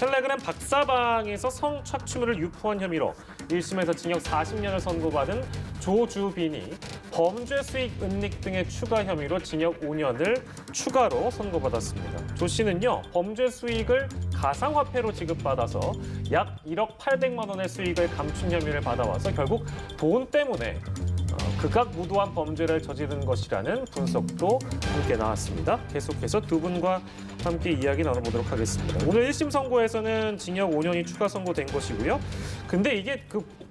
텔레그램 박사방에서 성착취물을 유포한 혐의로 1심에서 징역 40년을 선고받은 조주빈이 범죄 수익 은닉 등의 추가 혐의로 징역 5년을 추가로 선고받았습니다. 조 씨는요, 범죄 수익을 가상화폐로 지급받아서 약 1억 800만 원의 수익을 감춘 혐의를 받아와서 결국 돈 때문에 극악무도한 범죄를 저지른 것이라는 분석도 함께 나왔습니다. 계속해서 두 분과 함께 이야기 나눠보도록 하겠습니다. 오늘 1심 선고에서는 징역 5년이 추가 선고된 것이고요. 근데 이게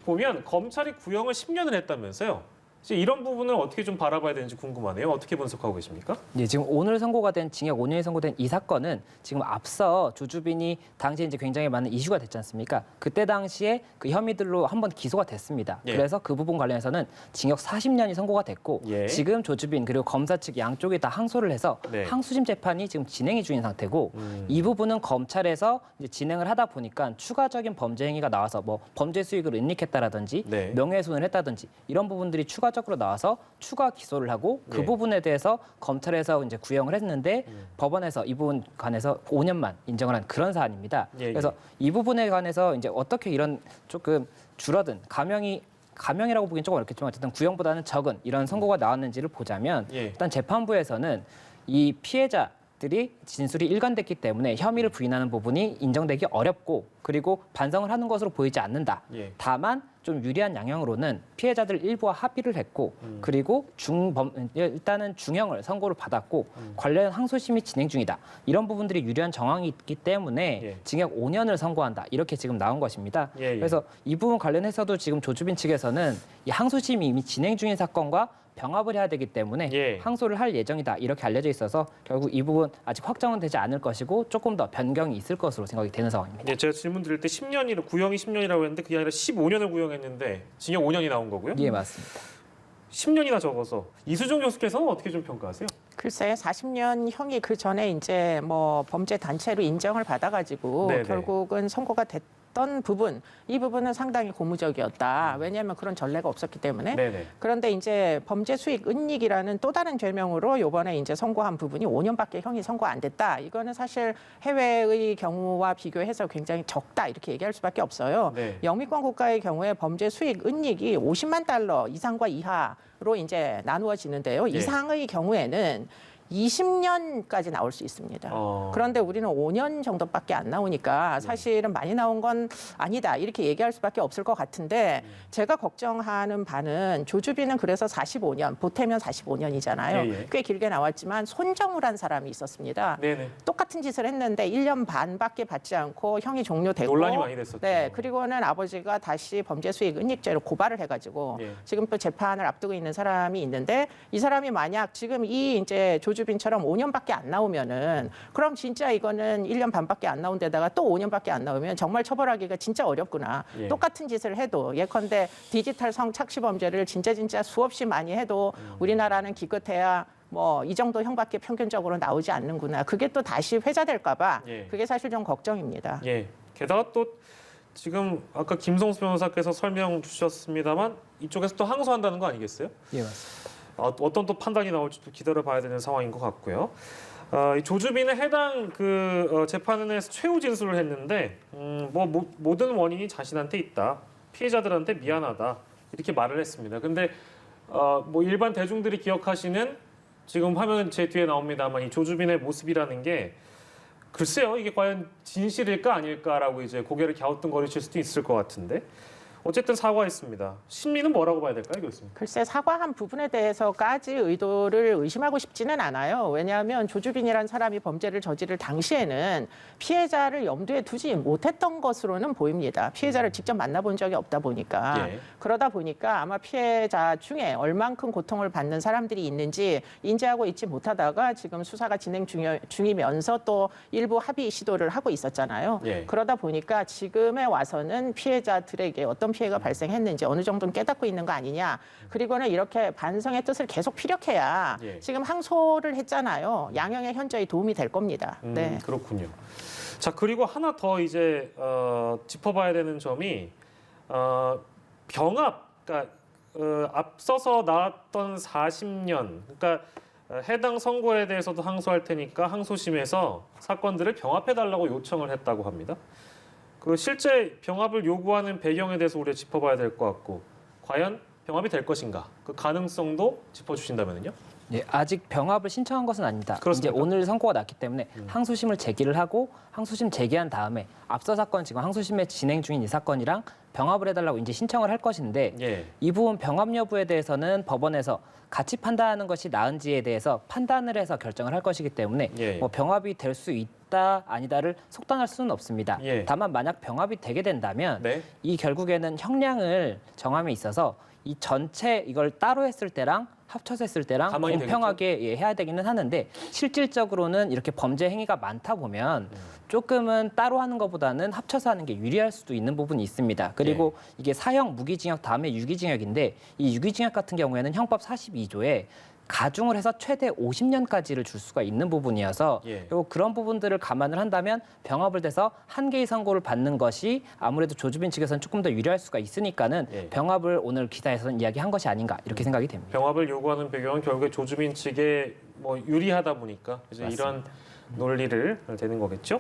보면 검찰이 구형을 10년을 했다면서요. 이제 이런 부분을 어떻게 좀 바라봐야 되는지 궁금하네요. 어떻게 분석하고 계십니까? 예, 지금 오늘 선고가 된 징역 5년이 선고된 이 사건은 지금 앞서 조주빈이 당시에 이제 굉장히 많은 이슈가 됐지 않습니까? 그때 당시에 그 혐의들로 한번 기소가 됐습니다. 예. 그래서 그 부분 관련해서는 징역 40년이 선고가 됐고 예. 지금 조주빈 그리고 검사 측 양쪽이 다 항소를 해서 네. 항소심 재판이 지금 진행이 중인 상태고 이 부분은 검찰에서 이제 진행을 하다 보니까 추가적인 범죄 행위가 나와서 뭐 범죄 수익을 은닉했다라든지 네. 명예훼손을 했다든지 이런 부분들이 추가적으로 나와서 추가 기소를 하고 그 예. 부분에 대해서 검찰에서 이제 구형을 했는데 법원에서 이 부분 관해서 5년만 인정을 한 그런 사안입니다. 예, 그래서 이 부분에 관해서 이제 어떻게 이런 조금 줄어든 감형이라고 보기엔 조금 어렵겠지만 어쨌든 구형보다는 적은 이런 선고가 나왔는지를 보자면 예. 일단 재판부에서는 이 피해자들이 진술이 일관됐기 때문에 혐의를 부인하는 부분이 인정되기 어렵고 그리고 반성을 하는 것으로 보이지 않는다. 예. 다만 좀 유리한 양형으로는 피해자들 일부와 합의를 했고 그리고 일단은 중형을 선고를 받았고 관련 항소심이 진행 중이다. 이런 부분들이 유리한 정황이 있기 때문에 예. 징역 5년을 선고한다. 이렇게 지금 나온 것입니다. 예, 예. 그래서 이 부분 관련해서도 지금 조주빈 측에서는 이 항소심이 이미 진행 중인 사건과 병합을 해야 되기 때문에 예. 항소를 할 예정이다. 이렇게 알려져 있어서 결국 이 부분 아직 확정은 되지 않을 것이고 조금 더 변경이 있을 것으로 생각이 되는 상황입니다. 예, 제가 질문 드릴 때 10년이라 구형이 10년이라고 했는데 그게 아니라 15년을 구형했는데 징역 5년이 나온 거고요. 예, 맞습니다. 10년이나 적어서 이수정 교수께서는 어떻게 좀 평가하세요? 글쎄 40년 형이 그 전에 이제 뭐 범죄 단체로 인정을 받아가지고 네네. 결국은 선고가 됐던 부분 이 부분은 상당히 고무적이었다. 왜냐하면 그런 전례가 없었기 때문에. 네네. 그런데 이제 범죄 수익 은닉이라는 또 다른 죄명으로 이번에 이제 선고한 부분이 5년밖에 형이 선고 안 됐다. 이거는 사실 해외의 경우와 비교해서 굉장히 적다 이렇게 얘기할 수밖에 없어요. 네. 영미권 국가의 경우에 범죄 수익 은닉이 50만 달러 이상과 이하로 이제 나누어지는데요. 예. 이상의 경우에는 20년까지 나올 수 있습니다. 그런데 우리는 5년 정도밖에 안 나오니까 사실은 많이 나온 건 아니다 이렇게 얘기할 수밖에 없을 것 같은데 제가 걱정하는 바는 조주빈은 그래서 45년 보태면 45년이잖아요. 예, 예. 꽤 길게 나왔지만 손정을 한 사람이 있었습니다. 네네. 똑같은 짓을 했는데 1년 반밖에 받지 않고 형이 종료되고 논란이 많이 됐었죠. 네, 그리고는 아버지가 다시 범죄 수익 은닉죄로 고발을 해가지고 예. 지금 또 재판을 앞두고 있는 사람이 있는데 이 사람이 만약 지금 이 이제 조주빈처럼 5년밖에 안 나오면은 그럼 진짜 이거는 1년 반밖에 안 나온 데다가 또 5년밖에 안 나오면 정말 처벌하기가 진짜 어렵구나. 예. 똑같은 짓을 해도 예컨대 디지털 성착취 범죄를 진짜 수없이 많이 해도 우리나라는 기껏해야 뭐 이 정도 형밖에 평균적으로 나오지 않는구나. 그게 또 다시 회자될까 봐 예. 그게 사실 좀 걱정입니다. 예. 게다가 또 지금 아까 김성수 변호사께서 설명 주셨습니다만 이쪽에서 또 항소한다는 거 아니겠어요? 예, 맞습니다. 어떤 또 판단이 나올지 또 기다려봐야 되는 상황인 것 같고요. 이 조주빈은 해당 재판에서 최후 진술을 했는데 모든 원인이 자신한테 있다. 피해자들한테 미안하다. 이렇게 말을 했습니다. 근데 뭐 일반 대중들이 기억하시는 지금 화면 제 뒤에 나옵니다만 이 조주빈의 모습이라는 게 글쎄요. 이게 과연 진실일까 아닐까라고 이제 고개를 갸우뚱거리실 수도 있을 것 같은데 어쨌든 사과했습니다. 심리는 뭐라고 봐야 될까요, 교수님? 글쎄 사과한 부분에 대해서까지 의도를 의심하고 싶지는 않아요. 왜냐하면 조주빈이라는 사람이 범죄를 저지를 당시에는 피해자를 염두에 두지 못했던 것으로는 보입니다. 피해자를 직접 만나본 적이 없다 보니까. 예. 그러다 보니까 아마 피해자 중에 얼만큼 고통을 받는 사람들이 있는지 인지하고 있지 못하다가 지금 수사가 진행 중이면서 또 일부 합의 시도를 하고 있었잖아요. 예. 그러다 보니까 지금에 와서는 피해자들에게 어떤 피해가 발생했는지 어느 정도는 깨닫고 있는 거 아니냐. 그리고는 이렇게 반성의 뜻을 계속 피력해야 예. 지금 항소를 했잖아요. 양형의 현저히 도움이 될 겁니다. 네. 그렇군요. 자 그리고 하나 더 이제 짚어봐야 되는 점이 병합, 그러니까 앞서서 나왔던 40년, 그러니까 해당 선고에 대해서도 항소할 테니까 항소심에서 사건들을 병합해달라고 요청을 했다고 합니다. 그 실제 병합을 요구하는 배경에 대해서 우리가 짚어봐야 될 것 같고 과연 병합이 될 것인가 그 가능성도 짚어주신다면요. 네, 아직 병합을 신청한 것은 아닙니다. 그렇습니까? 이제 오늘 선고가 났기 때문에 항소심을 제기를 하고 항소심 제기한 다음에 앞서 사건 지금 항소심에 진행 중인 이 사건이랑 병합을 해달라고 이제 신청을 할 것인데 예. 이 부분 병합 여부에 대해서는 법원에서 같이 판단하는 것이 나은지에 대해서 판단을 해서 결정을 할 것이기 때문에 예. 뭐 병합이 될 수 있다 아니다를 속단할 수는 없습니다. 예. 다만 만약 병합이 되게 된다면 네. 이 결국에는 형량을 정함에 있어서 이 전체 이걸 따로 했을 때랑 합쳐서 했을 때랑 가만히 공평하게 해야 되기는 하는데 실질적으로는 이렇게 범죄 행위가 많다 보면 조금은 따로 하는 것보다는 합쳐서 하는 게 유리할 수도 있는 부분이 있습니다. 그리고 이게 사형 무기징역 다음에 유기징역인데 이 유기징역 같은 경우에는 형법 42조에 가중을 해서 최대 50년까지를 줄 수가 있는 부분이어서 예. 그리고 그런 부분들을 감안을 한다면 병합을 돼서 한 개의 선고를 받는 것이 아무래도 조주빈 측에서는 조금 더 유리할 수가 있으니까는 예. 병합을 오늘 기사에서는 이야기한 것이 아닌가 이렇게 생각이 됩니다. 병합을 요구하는 배경은 결국에 조주빈 측에 뭐 유리하다 보니까 이제 이런 논리를 대는 거겠죠.